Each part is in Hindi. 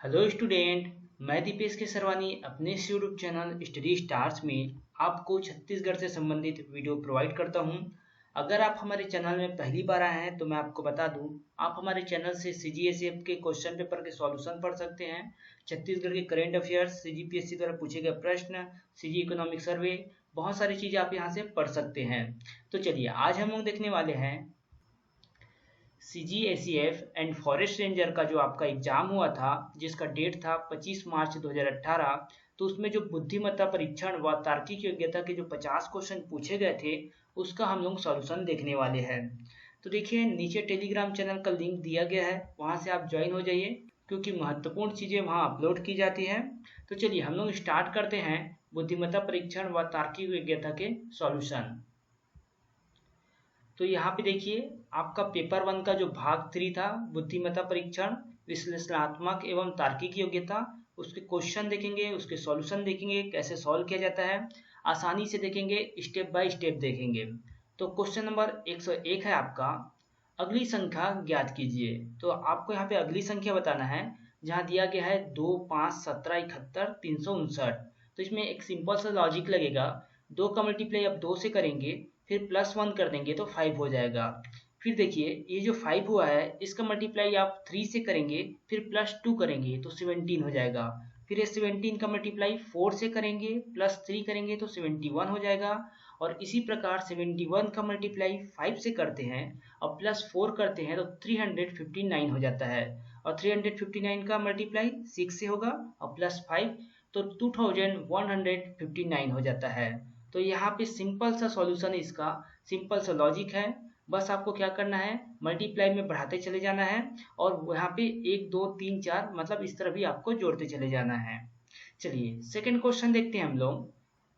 Hello student. मैं दीपेश केसरवानी अपने इस यूट्यूब चैनल स्टडी स्टार्स में आपको छत्तीसगढ़ से संबंधित वीडियो प्रोवाइड करता हूं। अगर आप हमारे चैनल में पहली बार आए हैं तो मैं आपको बता दूं, आप हमारे चैनल से सीजीएसएफ के क्वेश्चन पेपर के सॉल्यूशन पढ़ सकते हैं। छत्तीसगढ़ के करंट अफेयर्स, सीजीपीएससी द्वारा पूछे गए प्रश्न, सीजी इकोनॉमिक सर्वे, बहुत सारी चीज़ें आप यहाँ से पढ़ सकते हैं। तो चलिए आज हम लोग देखने वाले हैं सीजीएसीएफ एंड फॉरेस्ट रेंजर का जो आपका एग्जाम हुआ था, जिसका डेट था 25 मार्च 2018। तो उसमें जो बुद्धिमत्ता परीक्षण व तार्किक योग्यता के जो 50 क्वेश्चन पूछे गए थे, उसका हम लोग सॉल्यूशन देखने वाले हैं। तो देखिए, नीचे टेलीग्राम चैनल का लिंक दिया गया है, वहां से आप ज्वाइन हो जाइए क्योंकि महत्वपूर्ण चीज़ें वहां अपलोड की जाती है। तो चलिए हम लोग स्टार्ट करते हैं बुद्धिमत्ता परीक्षण व तार्किक योग्यता के सॉल्यूशन। तो यहाँ पे देखिए, आपका पेपर 1 का जो भाग 3 था, बुद्धिमत्ता परीक्षण, विश्लेषणात्मक एवं तार्किक योग्यता, उसके क्वेश्चन देखेंगे, उसके सॉल्यूशन देखेंगे, कैसे सॉल्व किया जाता है, आसानी से देखेंगे, स्टेप बाय स्टेप देखेंगे। तो क्वेश्चन नंबर 101 है आपका, अगली संख्या ज्ञात कीजिए। तो आपको यहाँ पे अगली संख्या बताना है, जहाँ दिया गया है 2, 5, 17, 71, 359। तो इसमें एक सिंपल सा लॉजिक लगेगा। 2 का मल्टीप्लाई आप 2 से करेंगे, फिर +1 कर देंगे तो 5 हो जाएगा। फिर देखिए, ये जो 5 हुआ है, इसका मल्टीप्लाई आप 3 से करेंगे, फिर +2 करेंगे तो 17 हो जाएगा। फिर ये 17 का मल्टीप्लाई 4 से करेंगे, +3 करेंगे तो 71 हो जाएगा। और इसी प्रकार 71 का मल्टीप्लाई 5 से करते हैं और +4 करते हैं तो 359 हो जाता है। और 359 का मल्टीप्लाई 6 से होगा और +5 तो 2159 हो जाता है। तो यहाँ पे सिंपल सा सॉल्यूशन है, इसका सिंपल सा लॉजिक है। बस आपको क्या करना है, मल्टीप्लाई में बढ़ाते चले जाना है और यहाँ पे 1, 2, 3, 4 मतलब इस तरह भी आपको जोड़ते चले जाना है। चलिए सेकंड क्वेश्चन देखते हैं हम लोग।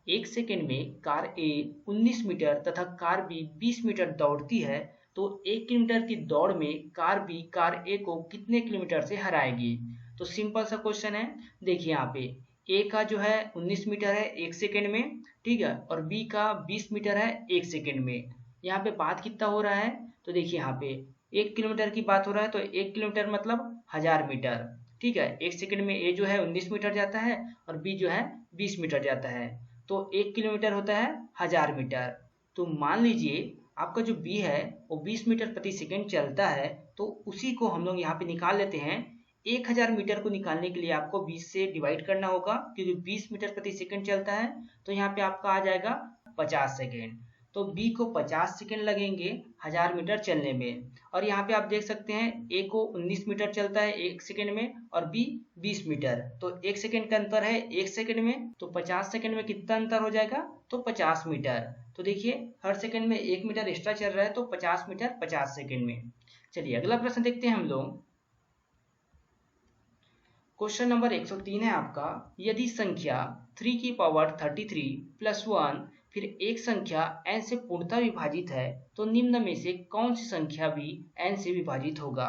1 सेकंड में कार ए 19 मीटर तथा कार बी 20 मीटर दौड़ती है, तो 1 किलोमीटर की दौड़ में कार बी कार ए को कितने किलोमीटर से हराएगी। तो सिंपल सा क्वेश्चन है। देखिए यहाँ पे ए का जो है 19 मीटर है 1 सेकेंड में, ठीक है, और बी का 20 मीटर है 1 सेकेंड में। यहाँ पे बात कितना हो रहा है, तो देखिए यहाँ पे 1 किलोमीटर की बात हो रहा है, तो 1 किलोमीटर मतलब 1000 मीटर, ठीक है। 1 सेकेंड में ए जो है 19 मीटर जाता है और बी जो है 20 मीटर जाता है, तो 1 किलोमीटर होता है 1000 मीटर। तो मान लीजिए आपका जो बी है वो 20 मीटर प्रति सेकेंड चलता है, तो उसी को हम लोग यहाँ पे निकाल लेते हैं। 1000 मीटर को निकालने के लिए आपको 20 से डिवाइड करना होगा, क्योंकि 20 मीटर प्रति सेकंड चलता है, तो यहाँ पे आपका आ जाएगा 50 सेकंड। तो बी को 50 सेकंड लगेंगे 1000 मीटर चलने में। और यहाँ पे आप देख सकते हैं ए को 19 मीटर चलता है 1 सेकंड में और बी 20 मीटर, तो 1 सेकंड का अंतर है 1 सेकंड में, तो 50 सेकंड में कितना अंतर हो जाएगा, तो 50 मीटर। तो देखिए हर सेकंड में 1 मीटर एक्स्ट्रा चल रहा है, तो 50 मीटर 50 सेकंड में। चलिए अगला प्रश्न देखते हैं हम लोग। क्वेश्चन नंबर 103 है आपका, यदि संख्या 3 की पावर 33 प्लस 1 फिर एक संख्या n से पूर्णतः विभाजित है, तो निम्न में से कौन सी संख्या भी n से विभाजित होगा।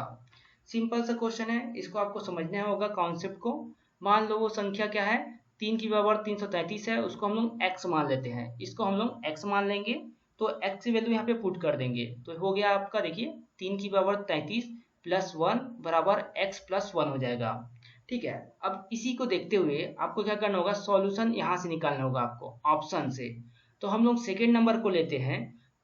सिंपल सा क्वेश्चन है, इसको आपको समझना होगा कॉन्सेप्ट को। मान लो वो संख्या क्या है, 3 की पावर 333 है, उसको हम लोग x मान लेते हैं, इसको हम लोग x मान लेंगे। तो x की वैल्यू यहाँ पे पुट कर देंगे, तो हो गया आपका, देखिए 3 की पावर 33 प्लस 1 बराबर x प्लस 1 हो जाएगा, ठीक है। अब इसी को देखते हुए आपको क्या करना होगा, सॉल्यूशन यहाँ से निकालना होगा आपको ऑप्शन से। तो हम लोग सेकेंड नंबर को लेते हैं,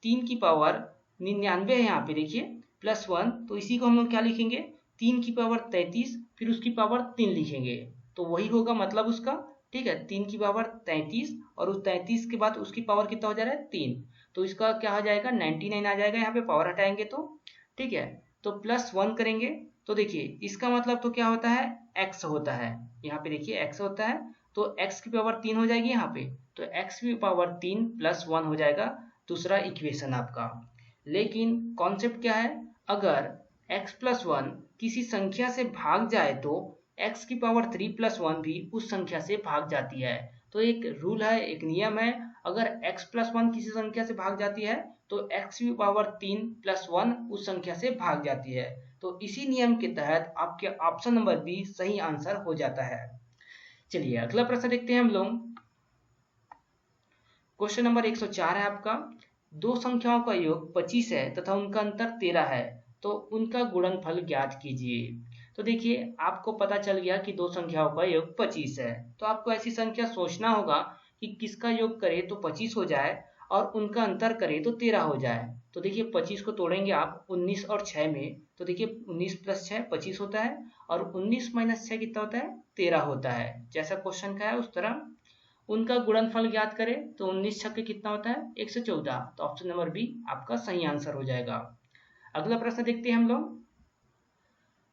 3 की पावर 99 है यहाँ पे देखिए, प्लस 1, तो इसी को हम लोग क्या लिखेंगे, 3 की पावर 33 फिर उसकी पावर 3 लिखेंगे, तो वही होगा मतलब उसका, ठीक है। 3 की पावर 33 और उस 33 के बाद उसकी पावर कितना हो जा रहा है 3, तो इसका क्या हो जाएगा 99 आ जाएगा, यहाँ पे पावर हटाएंगे तो, ठीक है। तो प्लस 1 करेंगे, तो देखिए इसका मतलब तो क्या होता है, x होता है, यहाँ पे देखिए x होता है, तो x की पावर 3 हो जाएगी यहाँ पे, तो x की पावर 3 प्लस 1 हो जाएगा दूसरा इक्वेशन आपका। लेकिन कॉन्सेप्ट क्या है, अगर x प्लस 1 किसी संख्या से भाग जाए तो x की पावर 3 प्लस 1 भी उस संख्या से भाग जाती है। तो एक रूल है, एक नियम है, अगर x प्लस 1 किसी संख्या से भाग जाती है तो x की पावर 3 प्लस 1 उस संख्या से भाग जाती है। तो इसी नियम के तहत आपके ऑप्शन नंबर बी सही आंसर हो जाता है। चलिए अगला प्रश्न देखते हैं हम लोग। क्वेश्चन नंबर 104 है आपका, दो संख्याओं का योग 25 है तथा उनका अंतर 13 है, तो उनका गुणनफल ज्ञात कीजिए। तो देखिए आपको पता चल गया कि दो संख्याओं का योग 25 है। तो आपको ऐसी संख्या सोचना होगा कि किसका योग करे तो 25 हो जाए और उनका अंतर करे तो 13 हो जाए। तो देखिए 25 को तोड़ेंगे आप 19 और 6 में, तो देखिए 19 प्लस 6 25 होता है और 19 माइनस 6 कितना होता है 13 होता है। जैसा क्वेश्चन का है उस तरह उनका गुणनफल ज्ञात करें तो 19 छक्के कितना होता है 114। तो ऑप्शन नंबर बी आपका सही आंसर हो जाएगा। अगला प्रश्न देखते हैं हम लोग।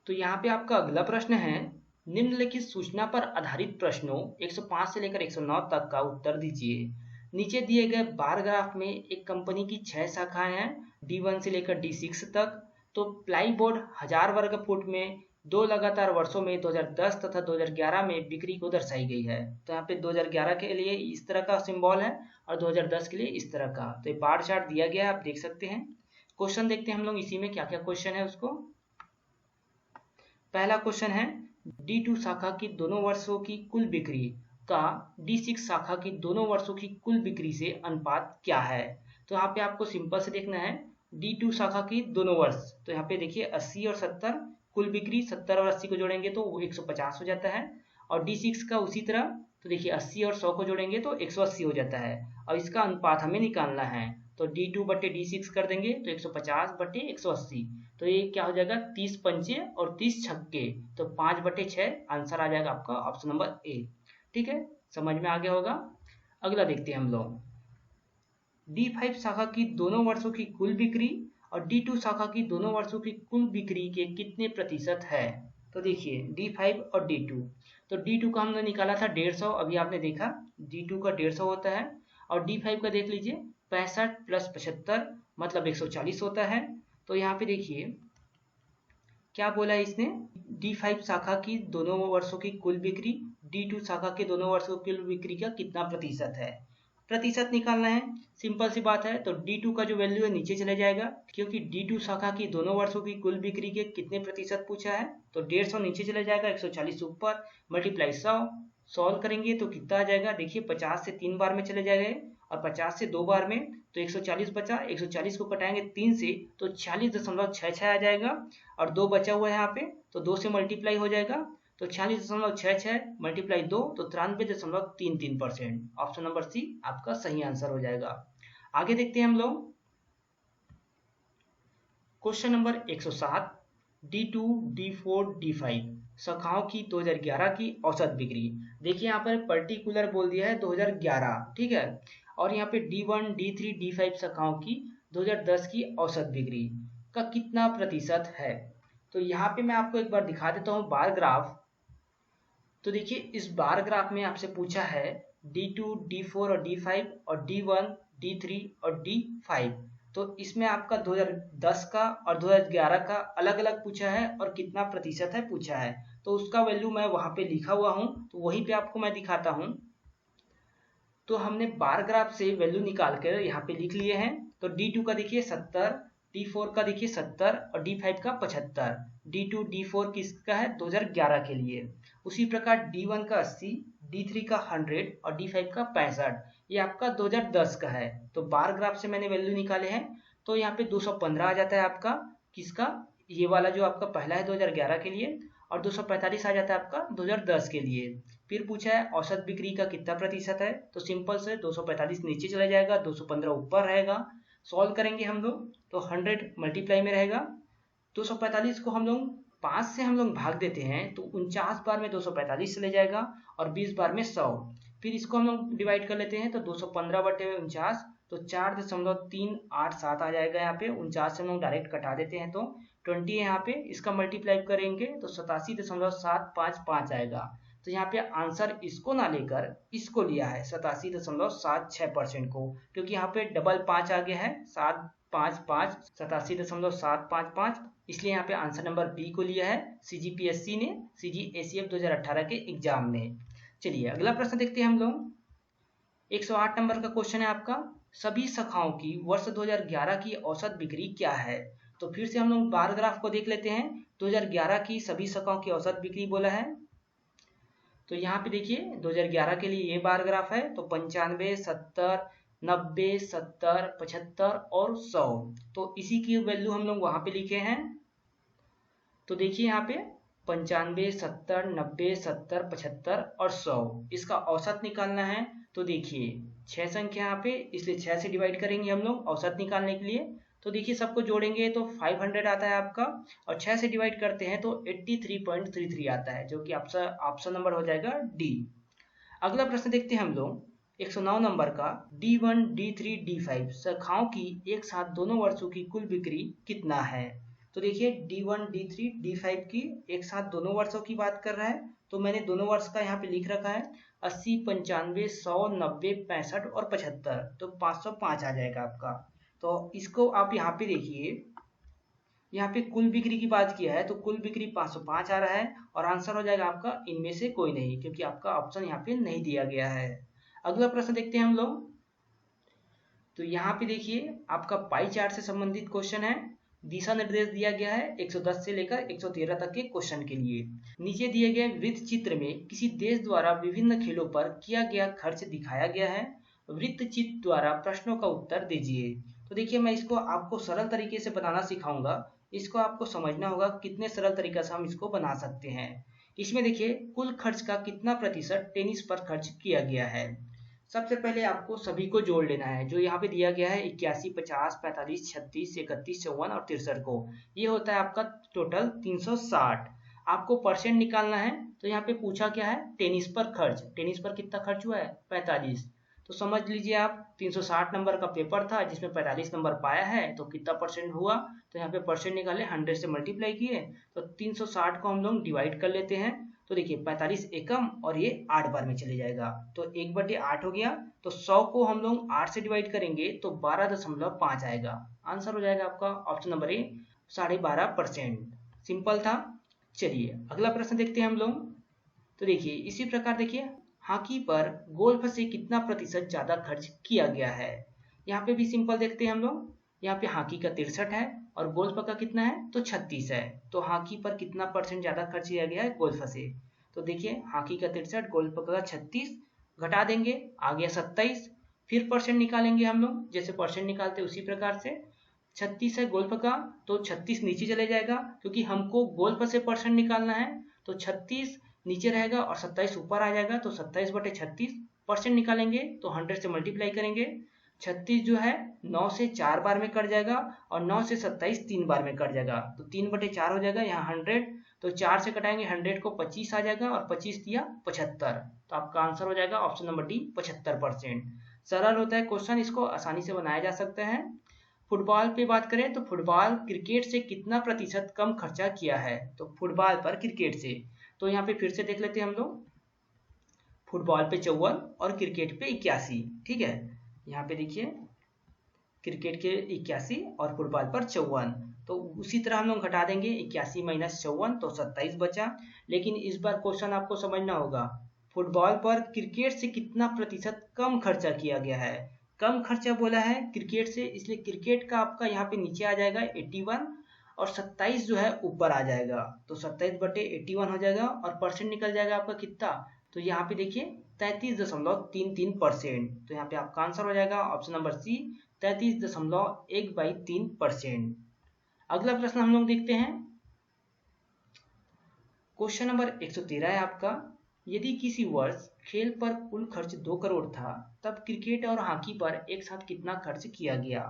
तो यहाँ पे आपका अगला प्रश्न है, निम्नलिखित सूचना पर आधारित प्रश्नों 105 से लेकर 109 तक का उत्तर दीजिए। नीचे दिए गए बार ग्राफ में एक कंपनी की 6 शाखाएं हैं D1 से लेकर D6 तक। तो प्लाईबोर्ड 1000 वर्ग फुट में दो लगातार वर्षों में 2010 तथा 2011 में बिक्री को दर्शाई गई है। तो यहाँ पे 2011 के लिए इस तरह का सिंबल है और 2010 के लिए इस तरह का। तो ये बार चार्ट दिया गया है, आप देख सकते हैं। क्वेश्चन देखते हैं हम लोग इसी में क्या क्या क्वेश्चन है उसको। पहला क्वेश्चन है, D2 शाखा की दोनों वर्षों की कुल बिक्री का D6 शाखा की दोनों वर्षों की कुल बिक्री से अनुपात क्या है। तो यहाँ पे आपको सिंपल से देखना है D2 शाखा की दोनों वर्ष। तो यहाँ पे देखिए 80 और 70 कुल बिक्री, 70 और 80 को जोड़ेंगे तो वो 150 हो जाता है। और D6 का उसी तरह, तो देखिए 80 और 100 को जोड़ेंगे तो 180 हो जाता है और इसका अनुपात हमें निकालना है। तो D2 बटे D6 कर देंगे तो 150 बटे 180। तो ये क्या हो जाएगा 30 पंचे और 30 छक्के, तो 5 बटे 6 आंसर आ जाएगा आपका ऑप्शन नंबर ए। ठीक है, समझ में आ गया होगा। अगला देखते हैं हम लोग। D5 शाखा की दोनों वर्षों की कुल बिक्री और D2 शाखा की दोनों वर्षों की कुल बिक्री के कितने प्रतिशत है। तो देखिए D5 और D2, तो D2 का हमने निकाला था 150, अभी आपने देखा D2 का 150 होता है और D5 का देख लीजिए 65 प्लस 75 मतलब 140 होता है। तो यहाँ पे देखिए क्या बोला है इसने, D5 शाखा की दोनों वर्षों की कुल बिक्री D2 शाखा के दोनों वर्षों की कुल बिक्री का कितना प्रतिशत है, प्रतिशत निकालना है। सिंपल सी बात है, तो D2 का जो वैल्यू है नीचे चले जाएगा क्योंकि D2 शाखा की दोनों वर्षों की कुल बिक्री के कितने प्रतिशत पूछा है। तो 150 नीचे चले जाएगा, 140 ऊपर, मल्टीप्लाई 100, सॉल्व करेंगे तो कितना आ जाएगा। देखिए 50 से 3 बार में चले जाएंगे और 50 से 2 बार में, तो 140 बचा, 140 को कटाएंगे 3 से तो 46.66 आ जाएगा और 2 बचा हुआ है यहाँ पे, तो 2 से मल्टीप्लाई हो जाएगा तो 46.66 मल्टीप्लाई 2 तो 93.33%। ऑप्शन नंबर सी आपका सही आंसर हो जाएगा। आगे देखते हैं हम लोग question number 107, D2, D4, D5 शाखाओं की 2011 की औसत बिक्री। देखिए यहाँ पर पर्टिकुलर बोल दिया है 2011, ठीक है, और यहाँ पे D1, D3, D5 शाखाओं की 2010 की औसत बिक्री का कितना प्रतिशत है। तो यहाँ पे मैं आपको एक बार दिखा देता हूँ बार ग्राफ। तो देखिए इस बार ग्राफ में आपसे पूछा है D2, D4 और D5 और D1, D3 और D5। तो इसमें आपका 2010 का और 2011 का अलग अलग पूछा है और कितना प्रतिशत है पूछा है। तो उसका वैल्यू मैं वहां पे लिखा हुआ हूं, तो वहीं पे आपको मैं दिखाता हूं। तो हमने बार ग्राफ से वैल्यू निकाल कर यहाँ पे लिख लिए हैं। तो D2 का देखिए 70, D4 का देखिए 70 और D5 का 75। D2, D4 किसका है 2011 के लिए। उसी प्रकार D1 का 80, D3 का 100 और D5 का 65, ये आपका 2010 का है। तो बार ग्राफ से मैंने वैल्यू निकाले हैं, तो यहाँ पे 215 आ जाता है आपका, किसका, ये वाला जो आपका पहला है 2011 के लिए, और 245 आ जाता है आपका 2010 के लिए। फिर पूछा है औसत बिक्री का कितना प्रतिशत है, तो सिंपल से 245 नीचे चला जाएगा, 215 ऊपर रहेगा। सॉल्व करेंगे हम लोग तो 100 मल्टीप्लाई में रहेगा। 245 को हम लोग 5 से हम लोग भाग देते हैं तो 49 बार में 245 चले जाएगा और 20 बार में 100। फिर इसको हम लोग डिवाइड कर लेते हैं तो 215 बटे 49 तो 4.387 आ जाएगा। यहाँ पे 49 से हम लोग डायरेक्ट कटा देते हैं तो 20 है यहाँ पे, इसका मल्टीप्लाई करेंगे तो 87.755 आएगा। तो यहाँ पे आंसर इसको ना लेकर इसको लिया है 87.76% को, क्योंकि यहाँ पे डबल 5 आ गया है 755 87.755, इसलिए यहाँ पे आंसर नंबर बी को लिया है CGPSC ने CGACF 2018 के एग्जाम में। चलिए अगला प्रश्न देखते हैं हम लोग। 108 नंबर का क्वेश्चन है आपका, सभी शाखाओं की वर्ष 2011 की औसत बिक्री क्या है। तो फिर से हम लोग बार ग्राफ को देख लेते हैं। 2011 की सभी शाखाओं की औसत बिक्री बोला है, तो यहाँ पे देखिए 2011 के लिए ये बार ग्राफ है, तो 95, 70, 90, 70, 75 और 100, तो इसी की वैल्यू हम लोग वहां पे लिखे हैं। तो देखिए यहाँ पे 95, 70, 90, 70, 75 और 100 इसका औसत निकालना है। तो देखिए 6 संख्या यहाँ पे, इसलिए 6 से डिवाइड करेंगे हम लोग औसत निकालने के लिए। तो देखिए सबको जोड़ेंगे तो 500 आता है आपका, और 6 से डिवाइड करते हैं तो 83.33 आता है, जो कि ऑप्शन नंबर हो जाएगा डी। अगला प्रश्न देखते हैं हम लोग 109 नंबर का, D1, D3, D5 शाखाओं की एक साथ दोनों वर्षों की कुल बिक्री कितना है। तो देखिए D1, D3, D5 की एक साथ दोनों वर्षों की बात कर रहा है, तो मैंने दोनों वर्ष का यहाँ पे लिख रखा है 80, 95, 100, 90, 65 और 75, तो 505 आ जाएगा आपका। तो इसको आप यहाँ पे देखिए, यहाँ पे कुल बिक्री की बात किया है तो कुल बिक्री 505 आ रहा है, और आंसर हो जाएगा आपका इनमें से कोई नहीं, क्योंकि आपका ऑप्शन यहाँ पे नहीं दिया गया है। अगला प्रश्न देखते हैं हम लोग। तो यहाँ पे देखिए आपका पाई चार्ट से संबंधित क्वेश्चन है। दिशा निर्देश दिया गया है 110 से लेकर 113 तक के क्वेश्चन के लिए। नीचे दिए गए वृत्त चित्र में किसी देश द्वारा विभिन्न खेलों पर किया गया खर्च दिखाया गया है। वृत्त चित्र द्वारा प्रश्नों का उत्तर दीजिए। तो देखिए मैं इसको आपको सरल तरीके से बनाना सिखाऊंगा, इसको आपको समझना होगा कितने सरल तरीके से हम इसको बना सकते हैं। इसमें देखिए कुल खर्च का कितना प्रतिशत टेनिस पर खर्च किया गया है। सबसे पहले आपको सभी को जोड़ लेना है, जो यहाँ पे दिया गया है 81, 50, 45, 36, 31, 54 और 63 को, ये होता है आपका टोटल 360। आपको परसेंट निकालना है, तो यहाँ पे पूछा क्या है, टेनिस पर खर्च, टेनिस पर कितना खर्च हुआ है 45। तो समझ लीजिए आप 360 नंबर का पेपर था जिसमें 45 नंबर पाया है, तो कितना परसेंट हुआ, तो यहाँ पे परसेंट निकाले, 100 से मल्टीप्लाई किए, तो 360 को हम लोग डिवाइड कर लेते हैं। तो देखिए 45 एकम और ये 8 बार में चले जाएगा, तो 1/8 हो गया। तो 100 को हम लोग 8 से डिवाइड करेंगे तो 12.5 आएगा। आंसर हो जाएगा आपका ऑप्शन नंबर ए 12.5%। सिंपल था। चलिए अगला प्रश्न देखते हैं हम लोग। तो देखिए इसी प्रकार देखिए हॉकी पर गोल्फ से कितना प्रतिशत ज्यादा खर्च किया गया है। यहाँ पे भी सिंपल देखते हैं हम लोग। यहाँ पे हॉकी का 63 है और गोल्फ का कितना है, तो 36 है। तो हॉकी पर कितना परसेंट ज्यादा खर्च किया गया है गोल्फ से। तो देखिए हॉकी का 63, गोल्फ का 36, घटा देंगे, आ गया 27। फिर परसेंट निकालेंगे हम लोग, जैसे परसेंट निकालते उसी प्रकार से। 36 है गोल्फ का, तो 36 नीचे चले जाएगा, क्योंकि हमको गोल्फ से परसेंट निकालना है। तो 36 नीचे रहेगा और 27 ऊपर आ जाएगा, तो 27/36 परसेंट निकालेंगे तो 100 से मल्टीप्लाई करेंगे। 36 जो है 9 से 4 बार में कट जाएगा, और 9 से 27 3 बार में कट जाएगा, तो 3/4 हो जाएगा यहाँ 100। तो 4 से कटाएंगे 100 को 25 आ जाएगा, और 25 दिया 75। तो आपका आंसर हो जाएगा ऑप्शन नंबर डी 75%। सरल होता है क्वेश्चन, इसको आसानी से बनाया जा सकता है। फुटबॉल पे बात करें तो फुटबॉल क्रिकेट से कितना प्रतिशत कम खर्चा किया है। तो फुटबॉल पर क्रिकेट से, तो यहाँ पे फिर से देख लेते हैं हम लोग। फुटबॉल पे 54 और क्रिकेट पे 81, ठीक है। यहाँ पे देखिए क्रिकेट के 81 और फुटबॉल पर 54, तो उसी तरह हम लोग घटा देंगे, 81 - 54 तो 27 बचा। लेकिन इस बार क्वेश्चन आपको समझना होगा, फुटबॉल पर क्रिकेट से कितना प्रतिशत कम खर्चा किया गया है। कम खर्चा बोला है क्रिकेट से, इसलिए क्रिकेट का आपका यहाँ पे नीचे आ जाएगा 81, और 27 जो है ऊपर आ जाएगा, तो 27/81 हो जाएगा, और परसेंट निकल जाएगा आपका कितना, तो यहाँ पे देखिए 33.33%। तो यहाँ पे आपका आंसर हो जाएगा ऑप्शन नंबर सी 33.1/3%। अगला प्रश्न हम लोग देखते हैं। क्वेश्चन नंबर 113 है आपका। यदि किसी वर्ष खेल पर कुल खर्च 2 करोड़ था, तब क्रिकेट और हॉकी पर एक साथ कितना खर्च किया गया।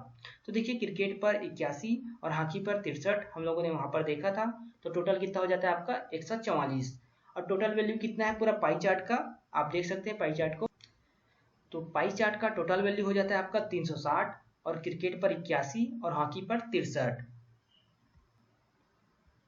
तो देखिए क्रिकेट पर 81 और हॉकी पर 63 हम लोगों ने वहां पर देखा था, तो टोटल कितना हो जाता है आपका 144। और टोटल वैल्यू कितना है पूरा पाई चार्ट का, आप देख सकते हैं पाई चार्ट को। तो पाई चार्ट का टोटल वैल्यू हो जाता है आपका 360, और क्रिकेट पर 81 और हॉकी पर 63।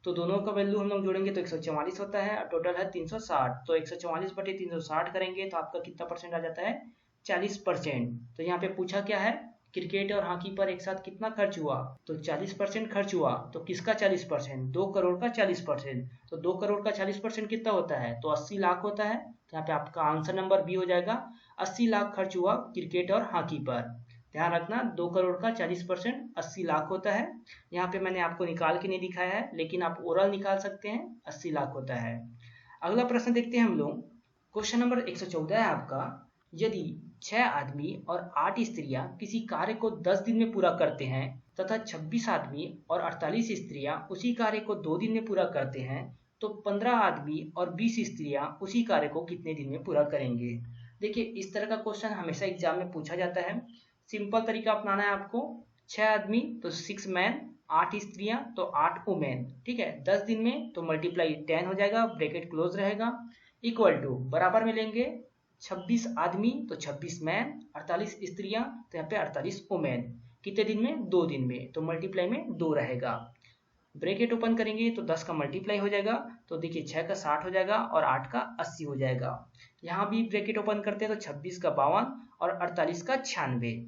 तो दोनों का वैल्यू हम लोग जोड़ेंगे तो 144 होता है, और टोटल है 360। तो 144/360 करेंगे तो आपका कितना परसेंट आ जाता है, 40%। तो यहाँ पे पूछा क्या है, क्रिकेट और हॉकी पर एक साथ कितना खर्च हुआ, तो 40% खर्च हुआ। तो किसका 40%, 2 करोड़ का 40%। तो 2 करोड़ का 40% कितना होता है, तो 80 लाख होता है। तो यहाँ पे आपका आंसर नंबर बी हो जाएगा, 80 लाख खर्च हुआ क्रिकेट और हॉकी पर। ध्यान रखना 2 करोड़ का 40% 80 लाख होता है। यहाँ पे मैंने आपको निकाल के नहीं दिखाया है, लेकिन आप ओरल निकाल सकते हैं, 80 लाख होता है। अगला प्रश्न देखते हैं हम लोग। क्वेश्चन नंबर 114 है आपका। यदि 6 आदमी और 8 स्त्रियां किसी कार्य को 10 दिन में पूरा करते हैं, तथा 26 आदमी और 48 स्त्रियां उसी कार्य को 2 दिन में पूरा करते हैं, तो 15 आदमी और 20 स्त्रियां उसी कार्य को कितने दिन में पूरा करेंगे। देखिए इस तरह का क्वेश्चन हमेशा एग्जाम में पूछा जाता है। सिंपल तरीका अपनाना है आपको। 6 आदमी तो 6 मैन, 8 स्त्रियां तो 8 वुमेन, ठीक है। 10 दिन में तो मल्टीप्लाई 10 हो जाएगा, ब्रैकेट क्लोज रहेगा, इक्वल टू बराबर में लेंगे 26 आदमी तो 26 मैन, 48 स्त्रियां तो यहाँ पे 48 वुमेन, कितने दिन में, 2 दिन में, तो मल्टीप्लाई में 2 रहेगा। ब्रैकेट ओपन करेंगे तो 10 का मल्टीप्लाई हो जाएगा, तो देखिए 6 का 60 हो जाएगा और 8 का 80 हो जाएगा। यहाँ भी ब्रैकेट ओपन करते हैं तो 26 का 52 और 48 का 96,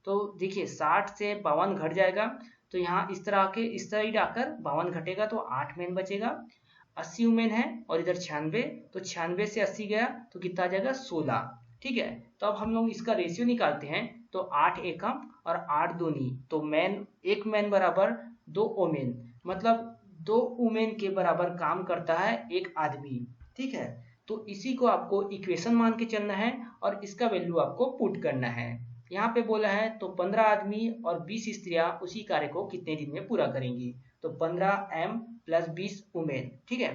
तो देखिए 60 से 52 घट जाएगा, तो यहाँ इस तरह आके इस साइड आकर 52 घटेगा तो 8 मैन बचेगा, 80 वुमेन है और इधर 96, तो 96 से 80 गया तो कितना आ जाएगा 16, ठीक है। तो अब हम लोग इसका रेशियो निकालते हैं, तो 8 एकम और 8 दूनी, तो मैन, एक मैन बराबर 2 वुमेन, मतलब 2 वुमेन के बराबर काम करता है एक आदमी, ठीक है। तो इसी को आपको इक्वेशन मान के चलना है और इसका वैल्यू आपको पुट करना है। यहाँ पे बोला है तो 15 आदमी और 20 स्त्रियां उसी कार्य को कितने दिन में पूरा करेंगी, तो 15 एम प्लस 20 वुमेन, ठीक है।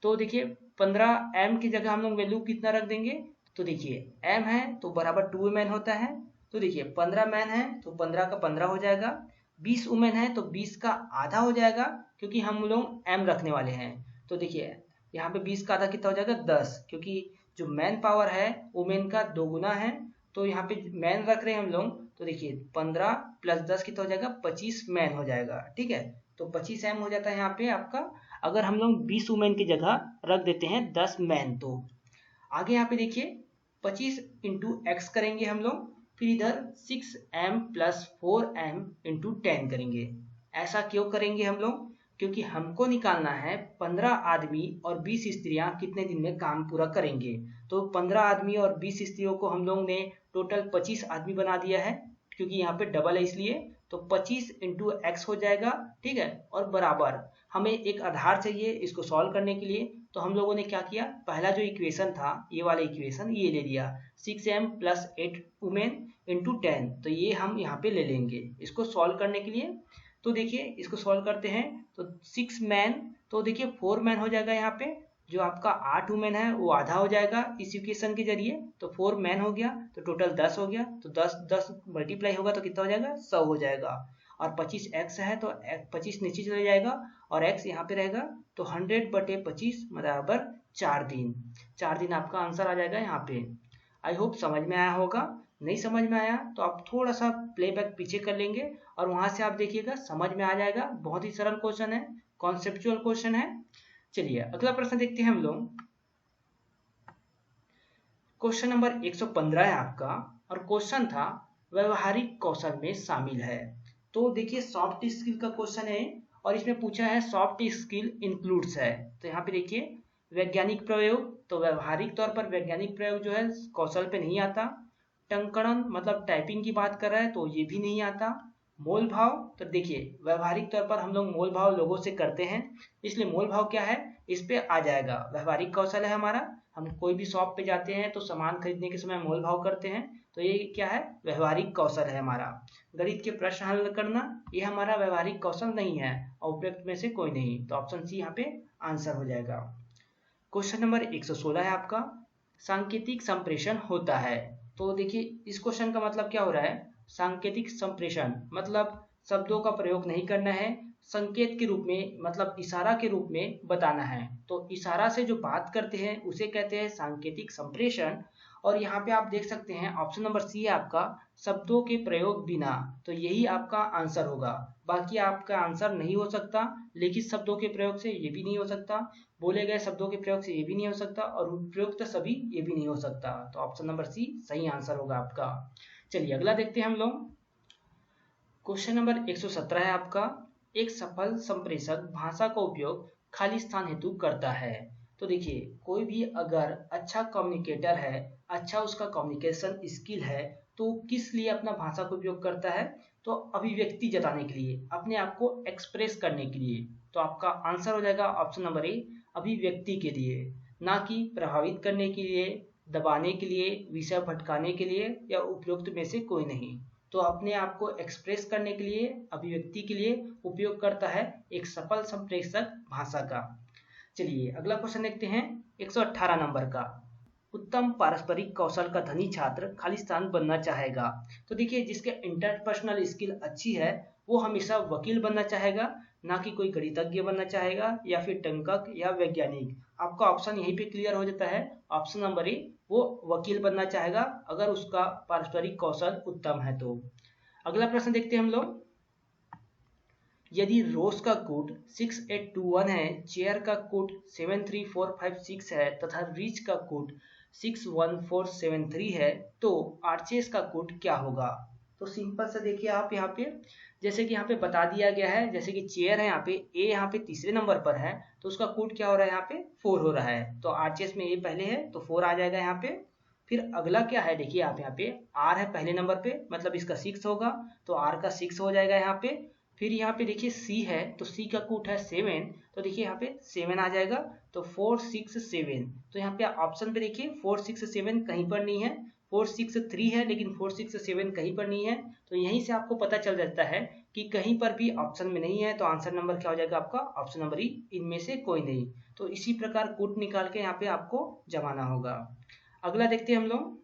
तो देखिए 15 एम की जगह हम लोग वैल्यू कितना रख देंगे, तो देखिए एम है तो बराबर 2 वुमेन होता है, तो देखिए 15 मैन है तो 15 का 15 हो जाएगा, 20 वुमेन है तो 20 का आधा हो जाएगा, क्योंकि हम लोग एम रखने वाले हैं। तो देखिए यहाँ पे 20 का आधा कितना हो जाएगा 10, क्योंकि जो मैन पावर है वुमेन का 2 गुना है, तो यहाँ पे मैन रख रहे हैं हम लोग, तो देखिए 15 प्लस 10 कितना हो जाएगा 25 मैन हो जाएगा, ठीक है। तो 25 एम हो जाता है यहाँ पे आपका, अगर हम लोग 20 वुमेन की जगह रख देते हैं 10 मैन। तो आगे यहाँ पे देखिए 25 इंटू एक्स करेंगे हम लोग, फिर इधर 6m प्लस 4m इंटू 10 करेंगे। ऐसा क्यों करेंगे हम लोग, क्योंकि हमको निकालना है 15 आदमी और 20 स्त्रियां कितने दिन में काम पूरा करेंगे। तो 15 आदमी और 20 स्त्रियों को हम लोग ने टोटल 25 आदमी बना दिया है, क्योंकि यहाँ पे डबल है इसलिए, तो 25 इंटू एक्स हो जाएगा, ठीक है। और बराबर हमें एक आधार चाहिए इसको सॉल्व करने के लिए, तो हम लोगों ने क्या किया, पहला जो इक्वेशन था ये वाला इक्वेशन ये ले लिया, 6m प्लस 8 वुमेन इंटू 10, तो ये हम यहाँ पे ले लेंगे इसको सॉल्व करने के लिए। तो देखिए इसको सॉल्व करते हैं तो 6 मैन, तो देखिए 4 मैन हो जाएगा, यहाँ पे जो आपका 8 वुमेन है वो आधा हो जाएगा इस इक्वेशन के जरिए, तो 4 मैन हो गया, तो टोटल 10 हो गया, तो 10 मल्टीप्लाई होगा तो कितना हो जाएगा 100 हो जाएगा, और 25 एक्स है तो 25 नीचे चले जाएगा और एक्स यहाँ पे रहेगा, तो 100/25 बराबर 4 दिन। 4 दिन आपका आंसर आ जाएगा यहाँ पे। आई होप समझ में आया होगा। नहीं समझ में आया तो आप थोड़ा सा प्लेबैक पीछे कर लेंगे और वहां से आप देखिएगा समझ में आ जाएगा। बहुत ही सरल क्वेश्चन है, कॉन्सेप्चुअल क्वेश्चन है। चलिए अगला प्रश्न देखते हैं हम लोग। क्वेश्चन नंबर 115 है आपका, और क्वेश्चन था व्यवहारिक कौशल में शामिल है। तो देखिए सॉफ्ट स्किल का क्वेश्चन है और इसमें पूछा है सॉफ्ट स्किल इंक्लूड्स है। तो यहाँ पे देखिए वैज्ञानिक प्रयोग, तो व्यवहारिक तौर पर वैज्ञानिक प्रयोग जो है कौशल पे नहीं आता। टंकणन मतलब टाइपिंग की बात कर रहा है तो ये भी नहीं आता। मोल भाव, तो देखिए व्यवहारिक तौर पर हम लोग मोल भाव लोगों से करते हैं, इसलिए मोल भाव क्या है इस पे आ जाएगा। व्यवहारिक कौशल है हमारा, हम कोई भी शॉप पे जाते हैं तो सामान खरीदने के समय मोल भाव करते हैं, तो ये क्या है व्यवहारिक कौशल है हमारा। गणित के प्रश्न हल करना ये हमारा व्यवहारिक कौशल नहीं है, और उपयुक्त में से कोई नहीं, तो ऑप्शन सी यहाँ पे आंसर हो जाएगा। क्वेश्चन नंबर 116 है आपका, सांकेतिक संप्रेषण होता है। तो देखिए इस क्वेश्चन का मतलब क्या हो रहा है, सांकेतिक संप्रेषण मतलब शब्दों का प्रयोग नहीं करना है, संकेत के रूप में मतलब इशारा के रूप में बताना है। तो इशारा से जो बात करते हैं उसे कहते हैं सांकेतिक संप्रेषण। और यहाँ पे आप देख सकते हैं ऑप्शन नंबर सी है आपका, शब्दों के प्रयोग बिना, तो यही आपका आंसर होगा। बाकी आपका आंसर नहीं हो सकता, लिखित शब्दों के प्रयोग से ये भी नहीं हो सकता, बोले गए शब्दों के प्रयोग से ये भी नहीं हो सकता, और उपयुक्त सभी ये भी नहीं हो सकता। तो ऑप्शन नंबर सी सही आंसर होगा आपका। चलिए अगला देखते हैं हम लोग। क्वेश्चन नंबर 117 है आपका, एक सफल संप्रेषक भाषा का उपयोग खाली स्थान हेतु करता है। तो देखिए कोई भी अगर अच्छा कम्युनिकेटर है, अच्छा उसका कम्युनिकेशन स्किल है, तो किस लिए अपना भाषा का उपयोग करता है, तो अभिव्यक्ति जताने के लिए, अपने आप को एक्सप्रेस करने के लिए। तो आपका आंसर हो जाएगा ऑप्शन नंबर ए, अभिव्यक्ति के लिए, ना कि प्रभावित करने के लिए, दबाने के लिए, विषय भटकाने के लिए, या उपयुक्त में से कोई नहीं। तो अपने आप को एक्सप्रेस करने के लिए, अभिव्यक्ति के लिए उपयोग करता है एक सफल संप्रेषक भाषा का। चलिए अगला क्वेश्चन देखते हैं 118 नंबर का। उत्तम पारस्परिक कौशल का धनी छात्र खाली स्थान बनना चाहेगा। तो देखिए जिसके इंटरपर्सनल स्किल अच्छी है वो हमेशा वकील बनना चाहेगा, ना कि कोई गणितज्ञ बनना चाहेगा या फिर टंकक या वैज्ञानिक। आपका ऑप्शन यहीं पे क्लियर हो जाता है, ऑप्शन नंबर ए, वो वकील बनना चाहेगा अगर उसका पारस्परिक कौशल उत्तम है तो। अगला प्रश्न देखते हैं हम लोग। यदि रोज का कोड 6821 है, चेयर का कोड 73456 है तथा रिच का कोड 61473 है, तो आर्चेस का कोड क्या होगा? तो सिंपल से देखिए आप यहाँ पे, जैसे कि यहाँ पे बता दिया गया है, जैसे कि चेयर है यहाँ पे ए, यहाँ पे तीसरे नंबर पर है तो उसका कोड क्या हो रहा है यहाँ पे 4 हो रहा है। तो आरचेस में ए पहले है तो 4 आ जाएगा यहाँ पे। फिर अगला क्या है देखिए आप यहाँ पे आर है पहले नंबर पे, मतलब इसका 6 होगा तो आर का 6 हो जाएगा यहाँ पे। फिर यहाँ पे देखिए सी है तो सी का कोड है 7, तो देखिए यहाँ पे 7 आ जाएगा तो 467। तो यहाँ पे ऑप्शन पे देखिए 467 कहीं पर नहीं है, 463 है लेकिन 467 कहीं पर नहीं है। तो यहीं से आपको पता चल जाता है कि कहीं पर भी ऑप्शन में नहीं है, तो आंसर नंबर क्या हो जाएगा आपका ऑप्शन नंबर ई, इनमें से कोई नहीं। तो इसी प्रकार कोड निकाल के यहाँ पे आपको जमाना होगा। अगला देखते हैं हम लोग।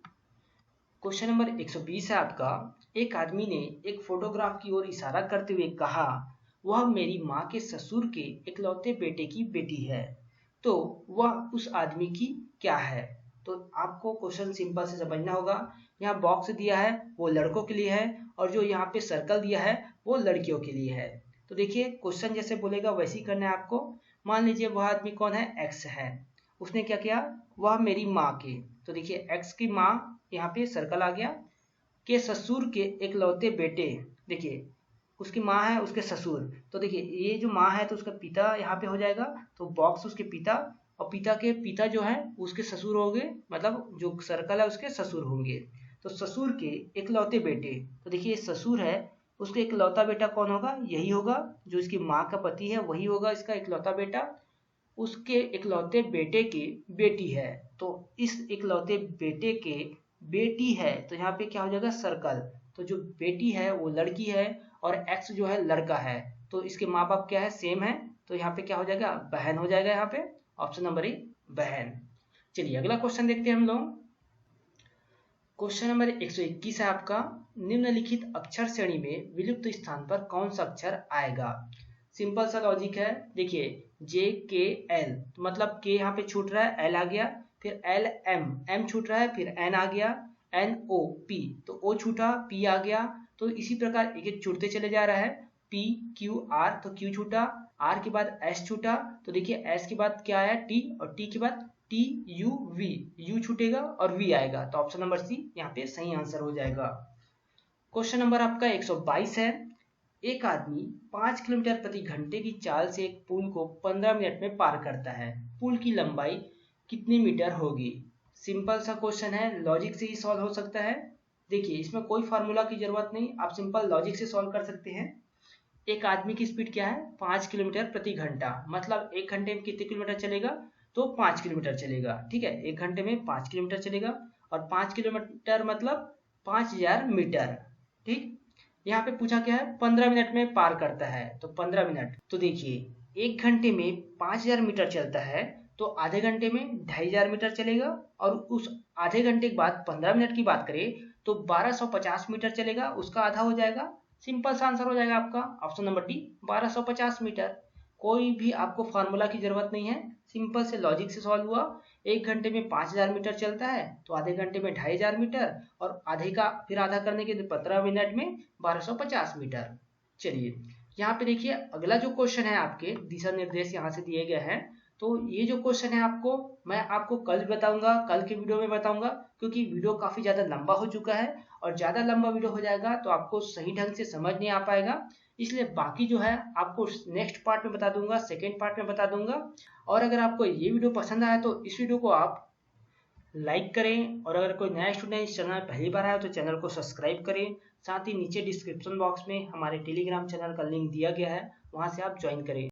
क्वेश्चन नंबर 120 है आपका। एक आदमी ने एक फोटोग्राफ की ओर इशारा करते हुए कहा, वह मेरी माँ के ससुर के इकलौते बेटे की बेटी है, तो वह उस आदमी की क्या है? तो आपको क्वेश्चन सिंपल से समझना होगा। यहाँ बॉक्स दिया है वो लड़कों के लिए है और जो यहाँ पे सर्कल दिया है वो लड़कियों के लिए है। तो देखिए क्वेश्चन जैसे बोलेगा वैसे ही करना है आपको। मान लीजिए वह आदमी कौन है, एक्स है, उसने क्या किया, वह मेरी माँ के, तो देखिए एक्स की माँ यहाँ पे सर्कल आ गया, के ससुर के इकलौते बेटे, देखिए उसकी माँ है उसके ससुर, तो देखिए ये जो माँ है तो उसका पिता यहाँ पे हो जाएगा, तो बॉक्स उसके पिता, और पिता के पिता जो है उसके ससुर होंगे, मतलब जो सर्कल है उसके ससुर होंगे। तो ससुर के इकलौते बेटे, तो देखिए ससुर है उसका इकलौता बेटा कौन होगा, यही होगा जो इसकी माँ का पति है वही होगा इसका इकलौता बेटा। उसके इकलौते बेटे की बेटी है, तो इस इकलौते बेटे के बेटी है, तो यहाँ पे क्या हो जाएगा सर्कल, तो जो बेटी है वो लड़की है और एक्स जो है लड़का है, तो इसके माँ बाप क्या है सेम है, तो यहाँ पे क्या हो जाएगा बहन हो जाएगा यहाँ पे, ऑप्शन नंबर ए बहन। चलिए अगला क्वेश्चन देखते हैं हम लोग। क्वेश्चन नंबर 121 है आपका। निम्नलिखित अक्षर श्रेणी में विलुप्त स्थान पर कौन सा अक्षर आएगा? सिंपल सा लॉजिक है, देखिए जे के एल, मतलब के यहाँ पे छूट रहा है एल आ गया, फिर एल एम, एम छूट रहा है, फिर एन आ गया, एन ओ पी, तो ओ छूटा पी आ गया, तो इसी प्रकार एक एक छूटते चले जा रहा है। पी क्यू आर, तो क्यू छूटा, आर के बाद एस छूटा, तो देखिए एस के बाद क्या आया टी, और टी के बाद टी यू वी, यू छूटेगा और वी आएगा, तो ऑप्शन नंबर सी यहाँ पे सही आंसर हो जाएगा। क्वेश्चन नंबर आपका 122 है। एक आदमी 5 किलोमीटर प्रति घंटे की चाल से एक पुल को 15 मिनट में पार करता है, पुल की लंबाई कितनी मीटर होगी? सिंपल सा क्वेश्चन है, लॉजिक से ही सॉल्व हो सकता है। देखिए इसमें कोई फार्मूला की जरूरत नहीं, आप सिंपल लॉजिक से सॉल्व कर सकते हैं। एक आदमी की स्पीड क्या है 5 किलोमीटर प्रति घंटा, मतलब एक घंटे में कितने किलोमीटर चलेगा, तो 5 किलोमीटर चलेगा, ठीक है, एक घंटे में 5 किलोमीटर चलेगा, और 5 किलोमीटर मतलब 5000 मीटर, ठीक। यहाँ पे पूछा क्या है 15 मिनट में पार करता है, तो 15 मिनट, तो देखिए एक घंटे में 5000 मीटर चलता है तो आधे घंटे में 2500 मीटर चलेगा, और उस आधे घंटे के बाद 15 मिनट की बात करें तो 1250 मीटर चलेगा, उसका आधा हो जाएगा। सिंपल सा आंसर हो जाएगा आपका ऑप्शन नंबर डी 1250 मीटर। कोई भी आपको फार्मूला की जरूरत नहीं है, सिंपल से लॉजिक से सॉल्व हुआ। एक घंटे में 5000 मीटर चलता है तो आधे घंटे में 2500 मीटर, और आधे का फिर आधा करने के 15 मिनट में 1250 मीटर। चलिए यहाँ पे देखिए अगला जो क्वेश्चन है, आपके दिशा निर्देश यहाँ से दिए गए हैं, तो ये जो क्वेश्चन है मैं आपको कल बताऊंगा, कल के वीडियो में बताऊंगा, क्योंकि वीडियो काफी ज्यादा लंबा हो चुका है, और ज्यादा लंबा वीडियो हो जाएगा तो आपको सही ढंग से समझ नहीं आ पाएगा, इसलिए बाकी जो है आपको नेक्स्ट पार्ट में बता दूंगा, सेकेंड पार्ट में बता दूंगा। और अगर आपको ये वीडियो पसंद आया तो इस वीडियो को आप लाइक करें, और अगर कोई नया स्टूडेंट इस चैनल पहली बार आया तो चैनल को सब्सक्राइब करें। साथ ही नीचे डिस्क्रिप्शन बॉक्स में हमारे टेलीग्राम चैनल का लिंक दिया गया है, वहां से आप ज्वाइन करें।